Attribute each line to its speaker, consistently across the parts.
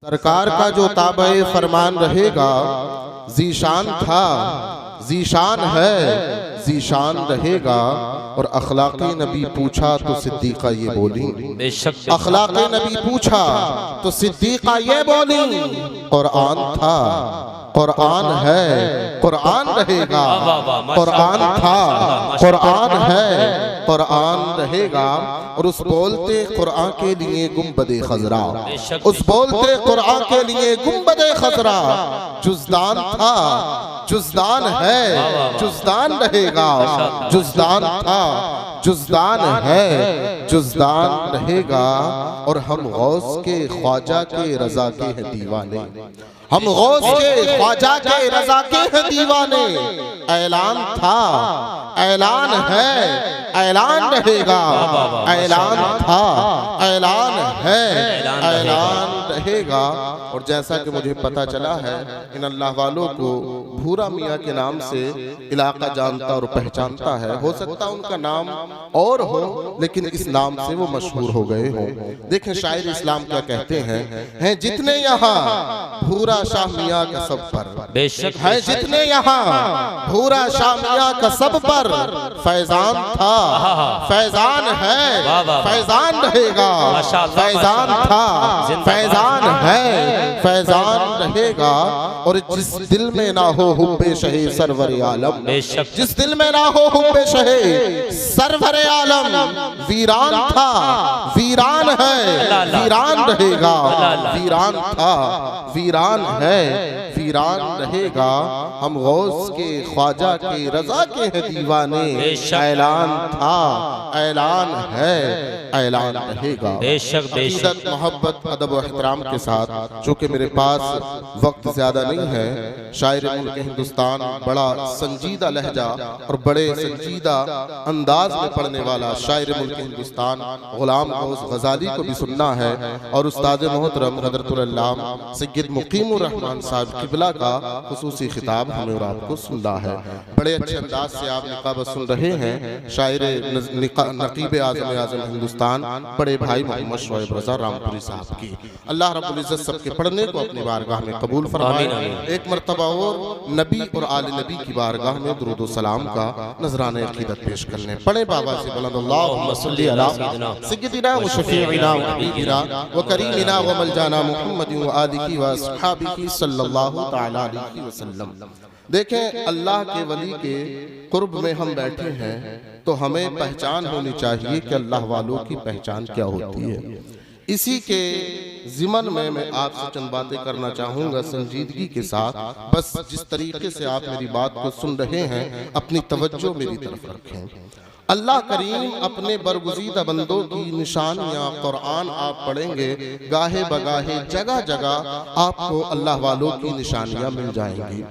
Speaker 1: सरकार का जो ताबे फरमान रहेगा, जीशान था, जीशान है, जीशान रहेगा। और अखलाक़े नबी पूछा तो सिद्दीक़ा ये बोली, अखलाक़े नबी पूछा तो सिद्दीक़ा ये बोली, कुरान था, कुरान है, कुरान रहेगा, कुरान था, कुरान है, कुरान रहेगा। और उस बोलते कुरान के लिए गुंबदे खजरा, उस बोलते कुरान के लिए गुंबदे खजरा, जुज़दान था, जुज़दान है, जुज़दान रहेगा, जुज़दान था, जुज़दान है, जुज़दान रहेगा। और हम गौस के ख्वाजा के रजा के हैं दीवाने, हम गौस के ख्वाजा के रजा के हैं दीवाने। ऐलान था, ऐलान है, ऐलान रहेगा, ऐलान था, ऐलान है, ऐलान रहेगा। और जैसा कि मुझे पता चला है, इन अल्लाह वालों को भूरा मियाँ के नाम से इलाका जानता और पहचानता है। हो सकता उनका नाम और हो, लेकिन इस नाम से वो मशहूर हो गए हों। देखें शायर इस्लाम क्या कहते हैं जितने यहाँ भूरा शाह मियाँ का सब पर,
Speaker 2: बेशक
Speaker 1: है जितने यहाँ भूरा शाह मियाँ का सब पर, फैजान था, फैजान है, फैजान रहेगा, फैजान था, फैजान है, फैजान रहेगा। और जिस दिल में ना हो हुब्बे शहे सरवर आलम, जिस दिल में ना हो हुब्बे शहे सरवर आलम, वीरान था, वीरान है, वीरान रहेगा, वीरान था, वीरान है, वीरान रहेगा। हम गौस के ख्वाजा के रजा के हैं दीवाने। ऐलान था, ऐलान है, ऐलान रहेगा। इज्जत मोहब्बत अदब और एहतराम के साथ, चूँकि मेरे पास वक्त ज्यादा नहीं है, शायर मुल्क हिंदुस्तान बड़ा संजीदा लहजा और बड़े संजीदा अंदाज में पढ़ने वाला शायर मुल्क हिंदुस्तान गुलाम गौस गजाली को भी सुनना है। और उस्ताद मोहतरम हज़रतुल अल्लामा सय्यद मुकीमुर रहमान साहब किबला का खुसूसी खिताब हमें और आपको सुनना है। बड़े अच्छे अंदाज से आप निकाब सुन रहे हैं शायर नकीब आज़म हिंदुस्तान बड़े भाई मोहम्मद शोएब रज़ा रामपुरी साहब की। अल्लाह रब्बुल इज़्ज़त सबके पढ़ने को अपनी बारगाह में कबूल फरमाए। एक मरतबा और नबी और आले नबी की बारगाह में दुरूद व सलाम का नजराने अक़ीदत पेश करने पड़े। बाबा से बुलंद अल्लाहुम्मा सल्ली अला सय्यिदिना व शफ़ीइना व हबीबिना व करीमिना व मलजाना मुहम्मदिन व आलिहि व अस्हाबिहि सल्लल्लाहु तआला अलैहि वसल्लम। देखें, अल्लाह के वली के कुर्ब में हम बैठे हैं तो हमें पहचान होनी चाहिए कि अल्लाह वालों की पहचान क्या होती है। इसी के ज़िमन में मैं आपसे चंद बातें करना चाहूँगा संजीदगी के साथ। बस जिस तरीके से आप मेरी बात को सुन रहे हैं, अपनी तवज्जो मेरी तरफ रखें। अल्लाह करीम अपने बरगुज़ीदा बंदों की निशानियाँ कुरान आप पढ़ेंगे, गाहे बगाहे जगह जगह आपको अल्लाह वालों की निशानियाँ मिल जाएंगी।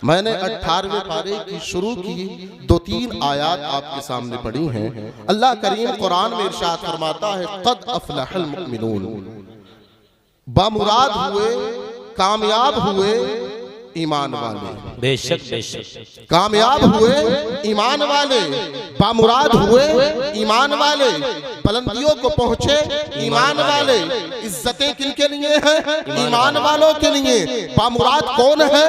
Speaker 1: मैंने 18वें पारे की शुरू की 2-3 आयात आपके सामने पढ़ी हैं। अल्लाह करीम कुरान में इरशाद फरमाता है, क़द अफ़लहल मुमिनून, बामुराद हुए, कामयाब हुए ईमान वाले।
Speaker 2: बेशक बेशक
Speaker 1: कामयाब हुए ईमान वाले, बामुराद हुए ईमान वाले, बुलंदियों को पहुंचे ईमान वाले। इज्जतें किनके लिए हैं? ईमान वालों के लिए। बामुराद कौन है?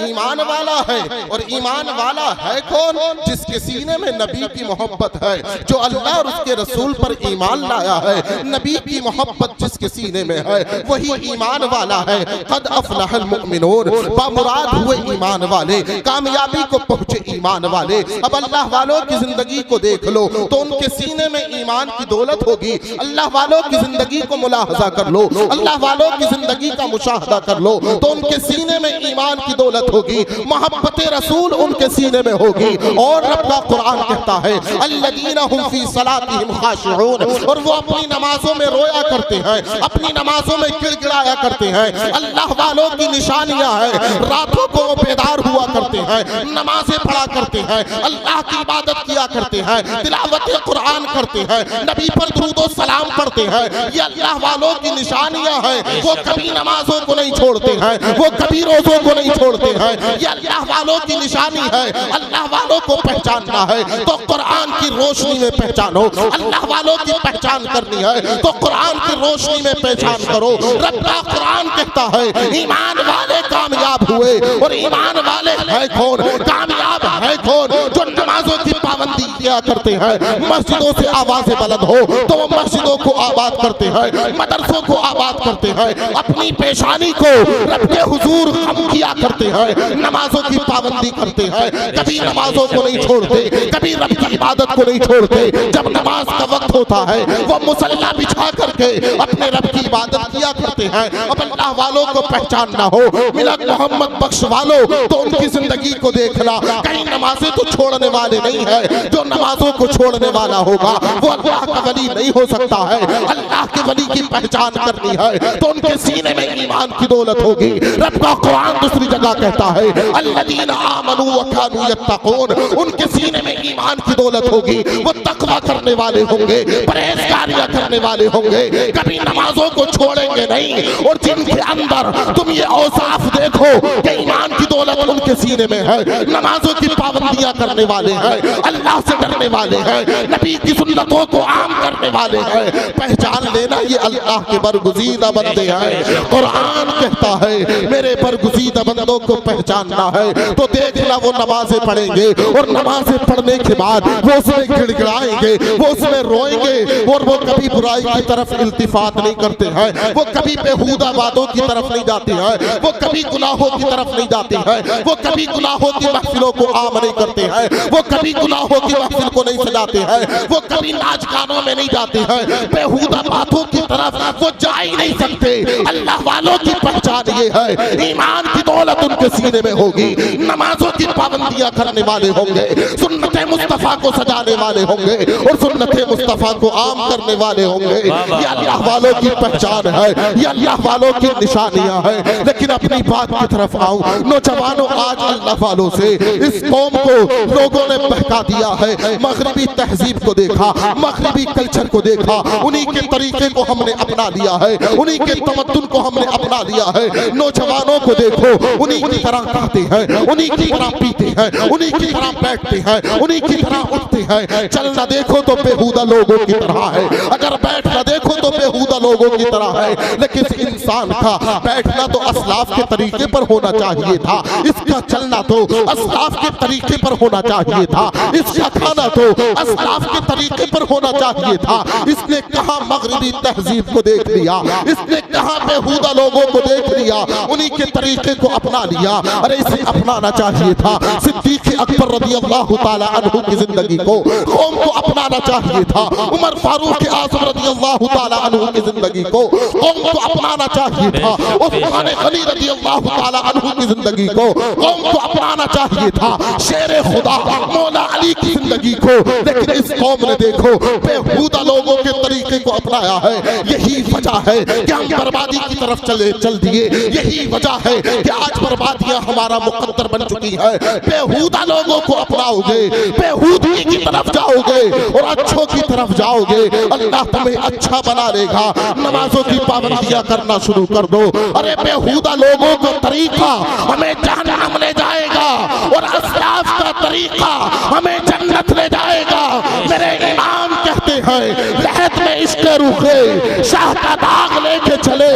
Speaker 1: ईमान वाला है। और ईमान वाला है कौन? जिसके सीने में नबी की मोहब्बत है, जो अल्लाह और उसके रसूल पर ईमान लाया है। नबी की मोहब्बत जिसके सीने में है वही ईमान वाला है। क़द अफ़लहल मुमिनून, बामुराद हुए ईमान वाले, कामयाबी को पहुंचे ईमान वाले। अब अल्लाह वालों की जिंदगी को देख लो तो उनके सीने में ईमान की दौलत होगी। अल्लाह वालों की जिंदगी को मुलाहजा कर लो, अल्लाह वालों की जिंदगी का मुशाहदा कर लो तो उनके सीने में ईमान की दौलत होगी, मोहब्बत रसूल उनके सीने में होगी। और रब का कुरान कहता है, अल्लज़ीना हुम फी सलातिहिम खाशिऊन, और वो अपनी नमाजों में रोया करते हैं, अपनी नमाजों में गिड़गिड़ाया करते हैं। अल्लाह वालों की निशानियां हैं, रातों को वो बेदार हुआ करते हैं, नमाजें पढ़ा करते हैं, अल्लाह की इबादत किया करते हैं, तिलावत कुरान करते हैं, नबी पर दुरूद और सलाम पढ़ते हैं, ये अल्लाह वालों की निशानियां हैं। वो कभी नमाजों को नहीं छोड़ते हैं, वो कभी रोजों को नहीं छोड़ते हैं, ये अल्लाह वालों की निशानी है। अल्लाह वालों को पहचानना है तो कुरान की रोशनी में पहचानो, अल्लाह वालों की पहचान करनी है तो कुरान की रोशनी में पहचान करो। रब का कुरान कहता है ईमान वाले कामयाब हुए, और ईमान वाले है कौन, कामयाब है कौन, जो नमाजों की पाबंदी किया करते हैं, मस्जिदों से आवाजें बुलंद हो तो वो मस्जिदों को आबाद करते हैं, मदरसों को आबाद करते हैं, अपनी पेशानी को रब के हुजूर हम किया करते हैं, नमाजों की पाबंदी करते हैं, कभी नमाजों को नहीं छोड़ते, कभी रब की इबादत को नहीं छोड़ते। जब नमाज का वक्त होता है वो मुसल्ला बिछा करके अपने रब की इबादत किया करते हैं। अब अल्लाह वालों को पहचानना हो, मिलत मोहम्मद बख्श वालों, तो उनकी जिंदगी को देखना, कहीं नमाजें तो छोड़ने वाले नहीं है। जो नमाजों को छोड़ने वाला होगा वो अल्लाह का वली नहीं हो सकता है। अल्लाह के वली की पहचान करनी है तो उनके सीने में ईमान की दौलत होगी। रब का कुरान दूसरी जगह कहता है अल्लज़ीना आमनू व कानू यत्तकून, उनके सीने में ईमान की दौलत होगी, वो तकवा करने वाले होंगे, परहेजगारियां करने वाले होंगे, कभी नमाजों को छोड़ेंगे नहीं। और जिनके अंदर तुम ये औसाफ देखो कि ईमान की दौलत उनके सीने में है, नमाजों की पाबंदियां करने वाले हैं, अल्लाह से डरने वाले हैं, नबी की सुन्नतों को आम करने वाले हैं, पहचान लेना ये अल्लाह के बरगुज़ीदा बंदे हैं। कुरान कहता है मेरे बरगुज़ीदा बंदों को पहचानना है तो देखना वो नमाजें पढ़ेंगे, और नमाजें पढ़ने के बाद वो उसमें गिड़गिड़ाएंगे, वो उसमें रोएंगे, और वो कभी बुराई की तरफ इल्तिफात नहीं करते हैं, वो कभी बेहुदा बातों की तरफ नहीं जाते हैं, वो कभी गुनाहों की तरफ नहीं जाते हैं, वो कभी गुनाहों की महफिलों को आम नहीं करते हैं, वो कभी गुनाहों की महफिल को नहीं सजाते हैं, वो कभी नाच गानों में नहीं जाते हैं, बेहुदा बातों की तरफ वो जा ही नहीं सकते। अल्लाह वालों की पहचान ये है ईमान की दौलत उनके सीने में होगी, नमाजों की पाबंदियां करने वाले होंगे, सुन्नते मुस्तफा को सजाने वाले होंगे, और सुन्नते मुस्तफा को आम करने वाले होंगे। ये अल्लाह वालों की पहचान है, ये अल्लाह वालों की निशानियां हैं। लेकिन अपनी बात की तरफ आऊं, नौजवानों, आज अल्लाह वालों से इस कौम को लोगों ने बहका दिया है। मगरिबी तहजीब को देखा, मगरिबी कल्चर को देखा, उन्हीं के तरीके को हमने अपना लिया है, उन्हीं के तमद्दुन को हमने अपना लिया है। नौजवानों को देखो, उन्हीं की तरह खाते हैं, उन्हीं की तरह पीते हैं, उन्हीं की तरह बैठते हैं, उन्हीं की तरह उठते हैं। चलना देखो तो बेहुदा लोगों की तरह है, अगर बैठना देखो तो बेहुदा लोगों की तरह है। लेकिन इंसान का बैठना तो असलाफ के तरीके पर होना चाहिए था, इसका चलना तो असलाफ के तरीके पर होना चाहिए था, इसका खाना तो असलाफ के तरीके पर होना चाहिए था। इसने कहा मगरिबी तहजीब को देख लिया, इसने कहा बेहुदा लोगों को देख लिया, उन्हीं के तरीके को अपना लिया। अरे इसे अपनाना चाहिए था सिद्दीक़ अकबर रज़ियल्लाहु ताला अन्हु की जिंदगी को, कौम को अपनाना चाहिए था उमर फारूक आज़म रज़ियल्लाहु ताला अन्हु की जिंदगी को, कौम को अपनाना चाहिए था उस्मान गनी रज़ियल्लाहु ताला अन्हु की जिंदगी को, कौम को अपनाना चाहिए था शेर खुदा मौला अली की जिंदगी को। लेकिन इस कौम ने देखो बेहुदा लोगों के तरीके को अपनाया है। यही वजह है कि हम बर्बादी की तरफ चल दिए, यही वजह है कि आज बर्बादियां हमारा मुकद्दर बन चुकी है। बेहुदा लोगों को अपनाओगे, बेहुदगी की तरफ जाओगे और अच्छों की तरफ जाओगे, अल्लाह तुम्हें अच्छा बना देगा। नमाजों की पाबंदियां करना शुरू कर दो। अरे बेहुदा लोगों का तरीका हमें जहन्नम ले जाएगा और असलाफ का तरीका हमें जन्नत ले जाएगा। मेरे इमाम कहते हैं लहद में इश्क रुखे शाह का दाग लेके चले,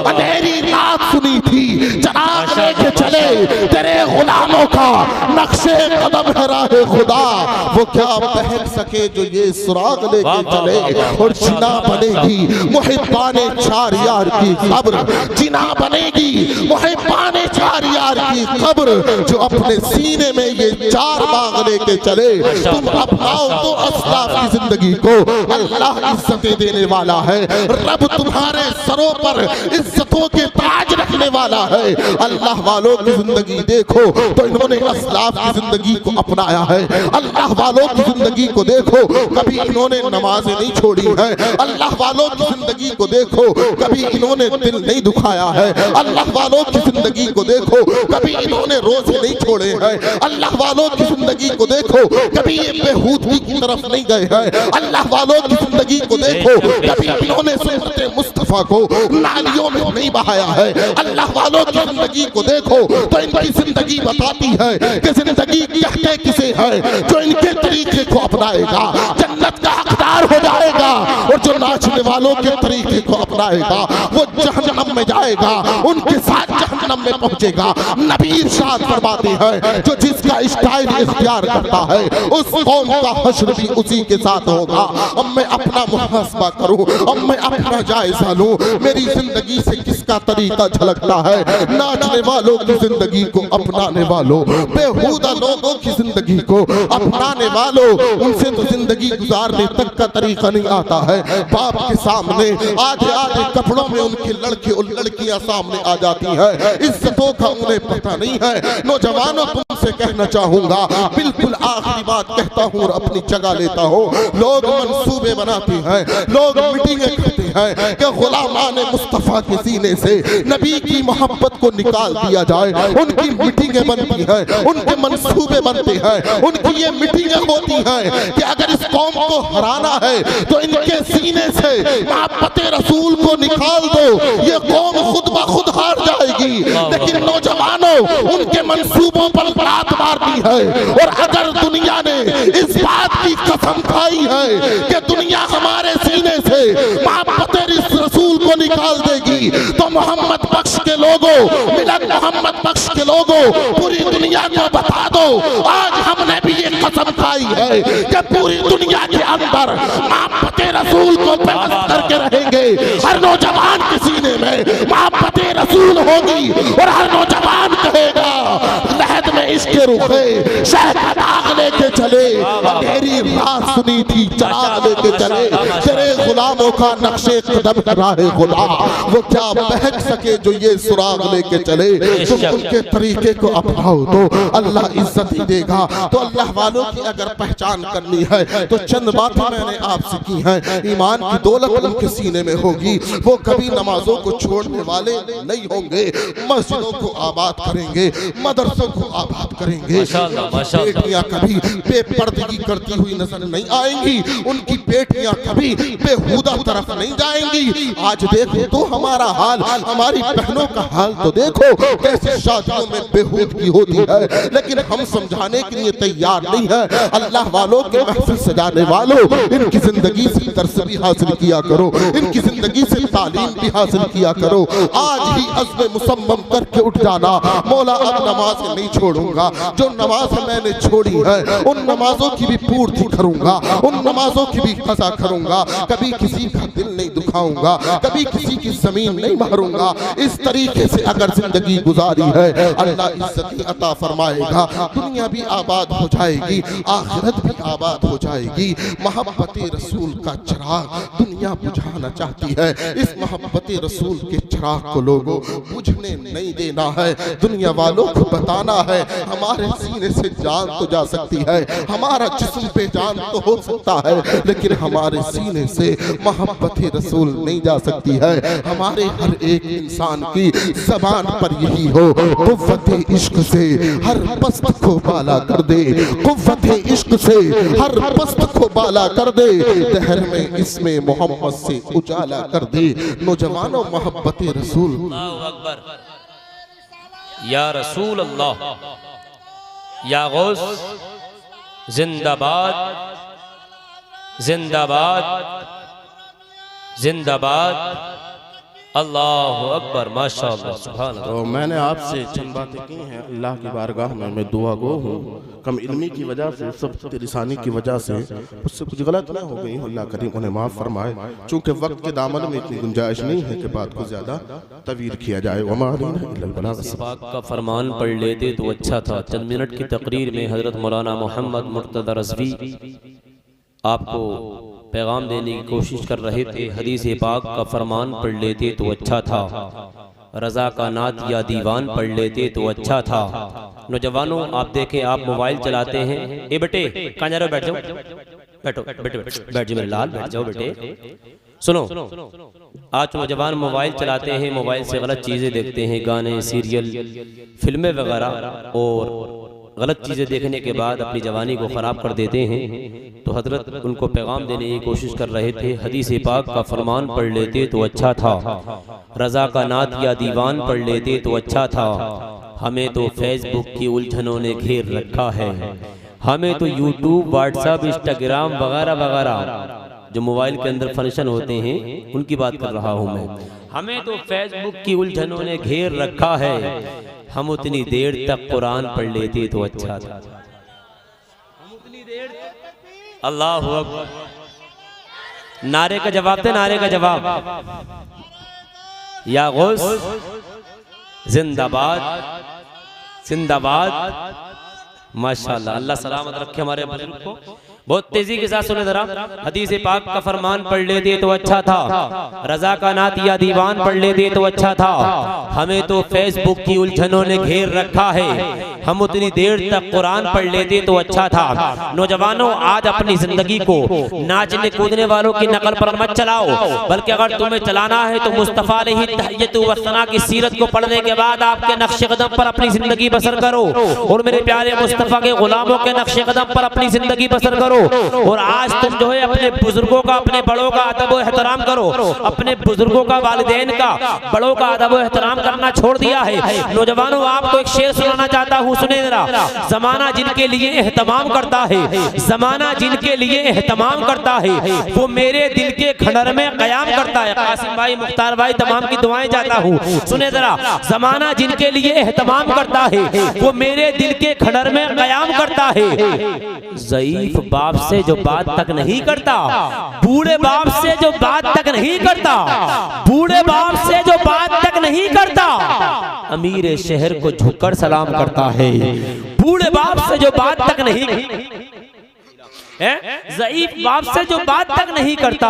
Speaker 1: अंधेरी रात सुनी थी चराग लेके चले, तेरे गुलामों का नक्शे कदम है राहे खुदा, वो क्या बहक सके जो ये सुराग लेके चले। और जिना बनेगी मुहिब्बाने चार यार की कब्र, जिना बनेगी मुहिब्बाने चार यार की कब्र, जो अपने सीने में ये चार बाग लेके चले। तुम अपनाओ तो असलाफ की जिंदगी को, अल्लाह इज्जतें देने वाला है। रब तुम्हारे सरों पर इज्जतों के ताज रखने वाला है। अल्लाह वालों की जिंदगी देखो तो इन्होंने असलाफ की जिंदगी को अपनाया है। अल्लाह वालों की जिंदगी को देखो, कभी इन्होंने नमाजें नहीं छोड़ी है। अल्लाह वालों की जिंदगी को देखो, कभी इन्होंने दिल नहीं दुखाया है। अल्लाह वालों की जिंदगी को देखो, कभी इन्होंने रोजे नहीं छोड़े हैं। अल्लाह वालों की जिंदगी को देखो, कभी ये बेहूदगी की तरफ नहीं गए हैं। अल्लाह वालों की जिंदगी को देखो, कभी इन्होंने सुन्नत मुस्तफा को नालियों में नहीं बहाया है। अल्लाह वालों की जिंदगी को देखो तो इनकी जिंदगी बताती है कि जिंदगी कहते किसे है, जो इनके तरीके को अपनाएगा जन्नत का हकदार हो जाएगा, और जो नाचने वालों के तरीके को अपनाएगा वो जहन्नम में जाएगा, उनके साथ जहन्नम में पहुंचेगा। नबी इरशाद फरमाते हैं जो जिसका स्टाइल इख्तियार करता है उस कौम का हश्र भी उसी के साथ होगा। अब मैं अपना मुहासबा करूं, अब मैं अपना जायजा लूं, मेरी जिंदगी से किसका तरीका झलकता है। नाचने वालों की जिंदगी को अपनाने वालों, बेहुदा लोगों की जिंदगी को अपनाने वालों, उनसे तो जिंदगी गुजारने तक का तरीका नहीं आता है। बाप के सामने आधे आधे कपड़ों में उनके लड़के और लड़कियां सामने आ जाती है, इज्जतों का उन्हें पता नहीं है। नौजवानों तुमसे कहना चाहूंगा, बिल्कुल आखिरी बात कहता हूं और अपनी जगह लेता हूं। लोग मंसूबे बनाते हैं, लोग मीटिंगें करते हैं कि गुलामान मुस्तफा के सीने से नबी की मोहब्बत को निकाल दिया जाए। उनकी मीटिंगें बनती हैं, उनके मंसूबे बनते हैं, उनकी ये मीटिंगें होती हैं कि अगर इस कौम को हराना है तो इनके सीने से मोहब्बत रसूल को निकाल दो, ये कौम खुद ब खुद हार जाएगी। लेकिन नौजवानों उनके मंसूबों पर बात मारती है, और अगर दुनिया ने इस बात की कसम खाई है कि दुनिया हमारे सीने से मोहब्बत रसूल को निकाल देगी, तो मोहम्मद बख्श के लोगों, मिलत मोहम्मद बख्श के लोगों, पूरी दुनिया को बता दो आज हमने भी ये कसम खाई है कि पूरी दुनिया के अंदर मोहब्बत रसूल को पेश करके रहेंगे। हर नौजवान के सीने में मोहब्बत रसूल होगी, और हर नौजवान कहेगा लहद में इश्क रुखे शहद का दाग लेके चले, अंधेरी रात सुनी थी चराग लेके चले, तेरे गुलामों का नक्शे कदम राहे गुलाम, वो क्या बहक सके जो ये सुराग लेके चले। तुम उनके तरीके को अपनाओ तो अल्लाह इज्जत ही देगा। तो अल्लाह वालों की अगर पहचान करनी है तो चंद बातें मैंने आपसे की हैं। ईमान की दौलत उनके सीने में होगी, वो कभी नमाजों को छोड़ने वाले नहीं होंगे, मस्जिदों को आबाद करेंगे, मदरसों को आबाद करेंगे। बेटियां कभी बेपर्दगी करती हुई नजर नहीं आएंगी, उनकी बेटियां कभी बेहुदा तरफ नहीं जाएंगी। आज देखो तो हमारा हाल, हमारी बहनों का हाल तो देखो कैसे शादियों में बेहूदगी होती है, लेकिन हम समझाने के लिए तैयार नहीं है। अल्लाह वालों की महफिल सजाने वालों, इनकी जिंदगी से दर्स भी हासिल किया करो, इनकी जिंदगी से तालीम भी हासिल किया करो। आज ही अज़्म मुसम्मम करके उठ जाना, मौला अब नमाज नहीं छोड़ूंगा, जो नमाज मैंने छोड़ी है उन नमाजों की भी पूर्ति करूंगा, उन नमाजों की भी कज़ा करूंगा, कभी किसी का दिल नहीं दुखाऊंगा, कभी किसी की जमीन नहीं मारूंगा। इस तरीके से अगर जिंदगी गुजारी है अल्लाह इज्जत अता फरमाएगा, दुनिया भी आबाद हो जाएगी, आखिरत भी आबाद हो जाएगी। मोहब्बत रसूल का चिराग दुनिया बुझाना चाहती है, इस मोहब्बत रसूल के चिराग को लोगों बुझने नहीं देना है। दुनिया वालों को बताना है हमारे सीने से जान तो जा सकती है, हमारा जिस्म पे जान तो हो सकता है, लेकिन हमारे सीने से मोहब्बत रसूल नहीं जा सकती है। हमारे हर एक इंसान की ज़बान पर यही हो, कुव्वत इश्क से हर पस्त को बाला कर दे, कुव्वत इश्क से हर पस्त को बाला कर दे, दहर में इसमें मोहम्मद से उजाला कर दे। नौजवानों मोहब्बत रसूल,
Speaker 2: या रसूल अल्लाह, या गौस जिंदाबाद, जिंदाबाद, जिंदाबाद, अल्लाहु अकबर, माशाअल्लाह, सुभान अल्लाह।
Speaker 3: तो मैंने आपसे चंद बातें की हैं, अल्लाह की बारगाह में मैं दुआ गो हूँ, कम इल्मी की वजह से, सब लिसानी की वजह से उससे कुछ गलत ना हो गई, अल्लाह करीम उन्हें माफ़ फरमाए। चूँकि वक्त के दामन में इतनी गुंजाइश नहीं है कि बात को ज़्यादा तवील किया जाए।
Speaker 2: पाक का फरमान पढ़ लेते तो अच्छा था। चंद मिनट की तकरीर में हज़रत मौलाना मोहम्मद मुर्तज़ा रज़वी आपको पैगाम देने की कोशिश कर रहे थे, हदीस पाक का फरमान पढ़ लेते तो अच्छा था। रज़ा का नात या दीवान पढ़ लेते तो अच्छा था। नौजवानों, आप देखें, आप मोबाइल चलाते हैं। ए बेटे, कहाँ जा रहे हो? बैठ जाओ, बैठो, बैठो, बैठ जाओ मेरे लाल, बैठ जाओ बेटे। सुनो, आज नौजवान मोबाइल चलाते हैं, मोबाइल से गलत चीज़ें देखते हैं, गाने, सीरियल, फिल्में वगैरह, और गलत चीज़ें देखने के बाद अपनी जवानी को ख़राब कर देते हैं। तो हज़रत उनको पैगाम देने की कोशिश कर रहे थे, हदीस पाक का फरमान पढ़ लेते तो अच्छा था, रज़ा का नात या दीवान पढ़ लेते तो अच्छा था। हमें तो फेसबुक की उलझनों ने घेर रखा है, हमें तो यूट्यूब, व्हाट्सएप, इंस्टाग्राम वगैरह वगैरह जो मोबाइल के अंदर फंक्शन होते हैं उनकी बात कर रहा हूँ मैं। हमें तो फेसबुक की उलझनों ने घेर रखा है, हम उतनी देर तक कुरान पढ़ लेते तो अच्छा था। हम उतनी देर, अल्लाह हू अकबर। नारे का जवाब दे, नारे का जवाब। या गौस जिंदाबाद, जिंदाबाद। माशाल्लाह, अल्लाह सलामत रखे हमारे बुजुर्ग को। बहुत तेजी के साथ सुने जरा, हदीस पाक का फरमान पढ़ लेते तो अच्छा था, रज़ा का नात या दीवान पढ़ लेते तो अच्छा था। हमें तो फेसबुक की उलझनों ने घेर रखा है, हम उतनी देर तक कुरान पढ़ लेते तो अच्छा था। नौजवानों, आज अपनी जिंदगी को नाचने कूदने वालों की नकल पर मत चलाओ, बल्कि अगर तुम्हें चलाना है तो मुस्तफ़ा अलैहि तहय्यतु वस्सना की सीरत को पढ़ने के बाद आपके नक्शे कदम पर अपनी जिंदगी बसर करो, और मेरे प्यारे मुस्तफ़ा के गुलामों के नक्शे कदम पर अपनी जिंदगी बसर करो। और आज तुम जो है अपने बुजुर्गों का, अपने बड़ों का अदब व एहतराम करो, अपने बुजुर्गों का, वालिदैन का, बड़ों का अदब व एहतराम करना छोड़ दिया है। नौजवानों, आपको एक शेर सुनाना चाहता हूँ, सुने जरा। ज़माना जिनके लिए एहतमाम करता है, ज़माना जिनके लिए एहतमाम करता है, वो मेरे दिल के खंडर में क़याम करता है। कासिम भाई, मुख्तार भाई, तमाम की दुआएं चाहता हूँ, सुने जरा। ज़माना जिनके लिए एहतमाम करता है, वो मेरे दिल के खंडर में क़याम करता है। ज़ईफ बाप से जो बात तक नहीं करता, बूढ़े बाप से जो बात तक नहीं करता, बूढ़े बाप से जो बात तक नहीं करता, अमीर शहर को झुककर सलाम करता है। बूढ़े बाप से जो बात तक नहीं, ज़ईफ बाप से जो बात तक नहीं करता,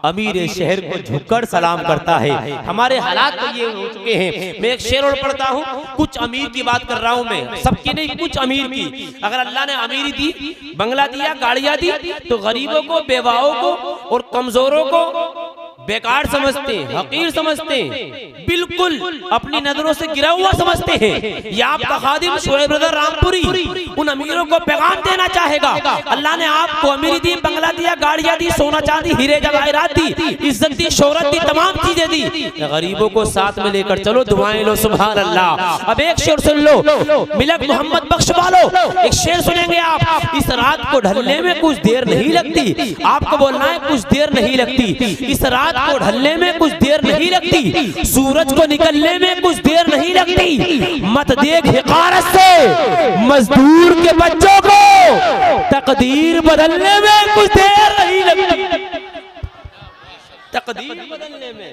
Speaker 2: अमीर शहर को झुककर सलाम करता है। हमारे हालात तो ये हो चुके हैं। मैं एक शेर और पढ़ता हूँ, कुछ अमीर की बात कर रहा हूँ मैं, सबकी नहीं, कुछ अमीर की। अगर अल्लाह ने अमीरी दी, बंगला दिया, गाड़ियां दी, तो गरीबों को, बेवाओं को और कमजोरों को बेकार समझते हैं, हकीर समझते हैं, बिल्कुल अपनी नजरों से गिरा हुआ समझते हैं। ये आपका खादिम शोएब रज़ा रामपुरी उन अमीरों को पैगाम देना चाहेगा। अल्लाह ने आपको अमीरी दी, बंगला दिया, गाड़ियां दी, सोना चांदी, हीरे जवाहरात दी, इज्जत दी, शोहरत दी, तमाम चीजें दी। गरीबों को साथ में लेकर चलो, दुआएं लो, सुभान अल्लाह। अब एक शेर सुन लो, मिलक मोहम्मद बख्श वालो, एक शेर सुनेंगे आप। इस रात को ढलने में कुछ देर नहीं लगती, आपको बोलना है कुछ देर नहीं लगती। इस रात को ढलने में कुछ देर नहीं लगती, सूरज को निकलने में कुछ देर नहीं लगती। मत देख हिकारत से मजदूर के बच्चों को, तकदीर बदलने में कुछ देर नहीं लगती, तकदीर बदलने में।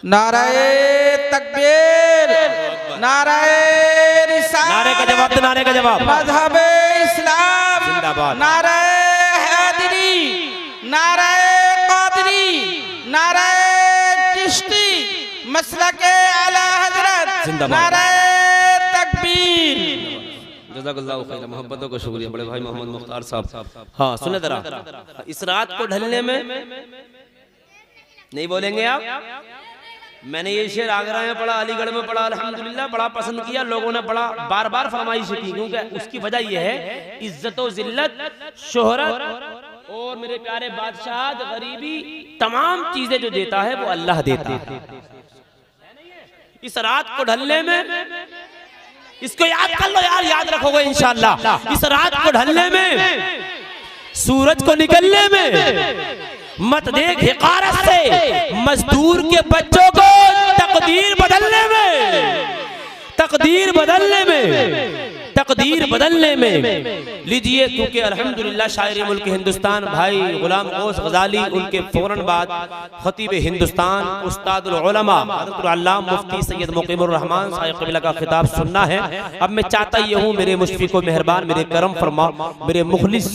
Speaker 4: नाराए तकबीर, नाराए रिसालत,
Speaker 2: नारे का जवाब दे, नारे का जवाब।
Speaker 4: मज़हबे इस्लाम जिंदाबाद, नाराए हैदरी, नाराए कादरी, नाराए चिश्ती, मसलके आला हजरत, नाराए तकबीर।
Speaker 2: जज़ाकल्लाहु खैर, मोहब्बतों का शुक्रिया बड़े भाई मोहम्मद मुख्तार साहब। हाँ सुने जरा, इस रात को ढलने में नहीं बोलेंगे आप। मैंने ये शेर आगरा में पढ़ा, अलीगढ़ में पढ़ा, अल्हम्दुलिल्लाह बड़ा पसंद किया लोगों ने, बड़ा बार बार फरमाइश की, क्योंकि उसकी वजह यह है इज्जत व जिल्लत, शोहरत और मेरे प्यारे बादशाह, गरीबी, तमाम चीजें जो देता है वो अल्लाह देता है। इस रात को ढलने में, इसको याद कर लो यार, याद रखोगे इंशाअल्लाह। इस रात को ढलने में, सूरज को निकलने में, मत देख हिकारत से मजदूर के बच्चों को, तकदीर बदलने में, तकदीर बदलने में, तकदीर बदलने में। लीजिए, क्योंकि अल्हम्दुलिल्लाह शायर मुल्क हिंदुस्तान भाई गुलाम गौस गजाली, उनके फौरन बाद खतीब हिंदुस्तान उस्तादुल उलमा हज़रत अल्लामा मुफ्ती सैयद मुकीमुर रहमान साहिब क़िबला का खिताब सुनना है। अब मैं चाहता ये हूँ मेरे मुशफ़िक़ व मेहरबान, मेरे करम फरमा, मेरे मुखलिस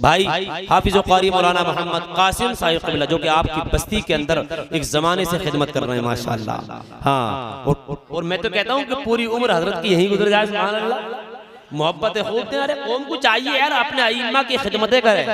Speaker 2: भाई हाफिज़ व क़ारी मौलाना मोहम्मद कासिम साहिब क़िबला, जो कि आपकी बस्ती के अंदर एक ज़माने से खिदमत कर रहे हैं माशाअल्लाह। हाँ, और मैं तो कहता हूँ कि पूरी उम्र हजरत की यहीं गुजर जाए, सुभान अल्लाह। मोहब्बत खूब दें, अरे कौम को चाहिए यार अपने अइम्मा की खिदमतें करें,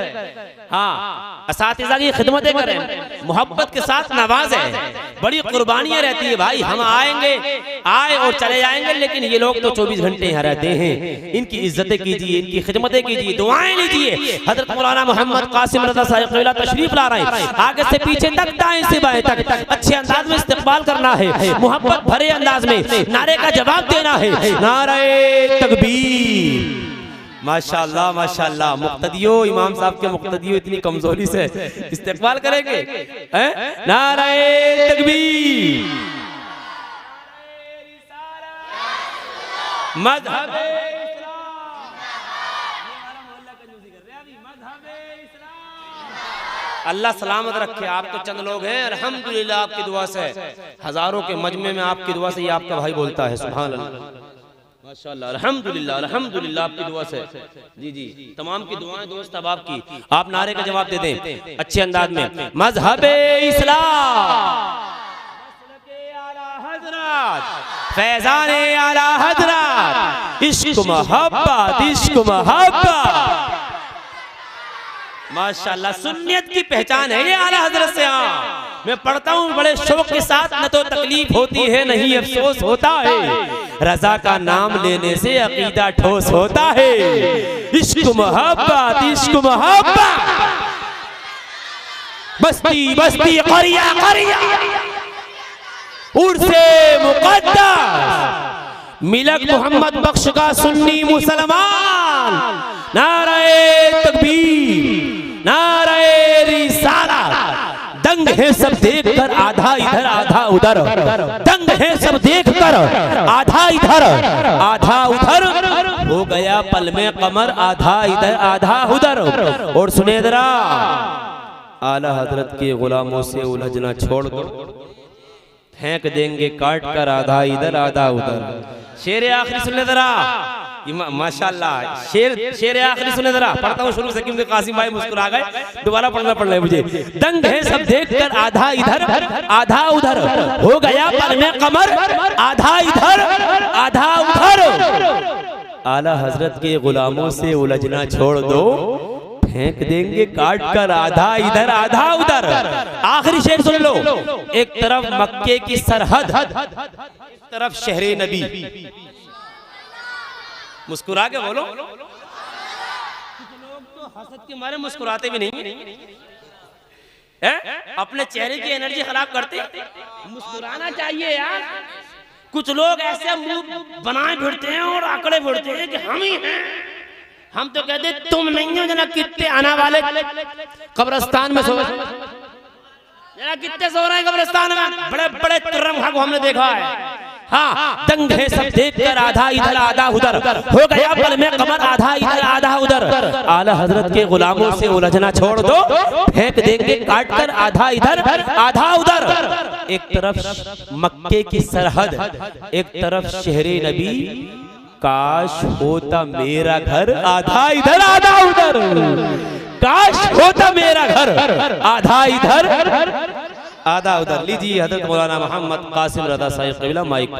Speaker 2: हाँ असातिज़ा की खिदमतें करें, मोहब्बत के साथ नवाजें। बड़ी कुर्बानियाँ रहती है भाई, हम आए और चले जाएंगे, लेकिन ये लोग तो 24 घंटे यहाँ रहते हैं। इनकी इज्जतें कीजिए, इनकी खिदमतें कीजिए, दुआएं लीजिए। हजरत मौलाना मोहम्मद कासिम रज़ा साहिब क़िबला तशरीफ ला रहे हैं, आगे से पीछे तक, दाएं से बाएं तक अच्छे अंदाज में इस्तकबाल करना है, मोहब्बत भरे अंदाज में नारे का जवाब देना है। नारे तकबीर, माशाअल्लाह माशाअल्लाह। मुक्तदियो, इमाम साहब के मुक्तदियो इतनी कमजोरी से इस्तेकबाल करेंगे, नारे तकबीर। मज़हब अल्लाह सलामत रखे। आप तो चंद लोग हैं, अल्हम्दुलिल्लाह आपकी दुआ से, हजारों के मजमे में आपकी दुआ से ये आपका भाई बोलता है, सुभान अल्लाह माशाअल्लाह, अल्हम्दुलिल्लाह अल्हम्दुलिल्लाह आपकी दुआ से। जी जी, तमाम की दुआएं दोस्त अब आपकी। आप नारे का जवाब दे दें अच्छे अंदाज में। मज़हबे इस्लाम, फैज़ाने आला हज़रत, इश्क मोहब्बत, इश्क मोहब्बत। माशाअल्लाह, सुन्नियत की पहचान है ये आला हज़रत से। हाँ, मैं पढ़ता हूँ बड़े शौक के साथ, न तो तकलीफ होती है नहीं अफसोस होता है, रजा का नाम लेने से अकीदा ठोस होता है। इश्क मोहब्बत, इश्क मोहब्बत, बस्ती बस्ती क़रिया क़रिया, उर्से मुक़द्दस, मिलक मोहम्मद बख्श का सुन्नी मुसलमान। नारे तकबीर, नारे रिसालत। दंग है सब देखकर आधा इधर आधा उधर, दंग है सब देखकर आधा इधर आधा उधर, हो गया पल में कमर आधा इधर आधा उधर। और सुने जरा, आला हजरत के गुलामों से उलझना छोड़ दो, फेंक देंगे काट कर आधा इधर आधा उधर। शेर आखिरी सुने जरा, माशाअल्लाह, शेर आखिरी सुने जरा। पढ़ता हूँ शुरू से क्योंकि कासिम भाई मुस्कुरा गए, दोबारा पढ़ना पड़ रहा है मुझे। दंग है सब देखकर आधा इधर आधा उधर, हो गया पल में कमर आधा इधर आधा उधर। आला हजरत के गुलामों से उलझना छोड़ दो, फेंक देंगे काट कर आधा इधर आधा उधर। आखिरी शेर सुन लो। एक तरफ मक्के की सरहद, एक तरफ शहरे नबी। मुस्कुरा के बोलो, कुछ लोग तो हसद के मारे मुस्कुराते भी नहीं है? अपने चेहरे की एनर्जी खराब करते। मुस्कुराना चाहिए यार। कुछ लोग ऐसे मुंह बनाए फिरते हैं और आंकड़े फिरते हैं कि हम ही हैं। हम तो कहते तुम नहीं हो, जना कितने आना वाले कब्रिस्तान में सो, जना कितने सो रहे हैं कब्रिस्तान में, बड़े बड़े तुर्रम खा को हमने देखा है। हाँ, दंग है सब देखकर आधा इधर आधा उधर, हो गया पल में कमर आधा इधर आधा उधर। आला हजरत के गुलामों से उलझना छोड़ दो, फेंक देंगे काट कर आधा इधर आधा उधर। एक तरफ मक्के की सरहद, एक तरफ शहरे नबी। काश होता मेरा घर आधा इधर आधा उधर, काश होता मेरा घर आधा इधर आधा उधर। लीजिए हजरत मौलाना मोहम्मद कासिम रज़ा साहिब क़िबला माइक।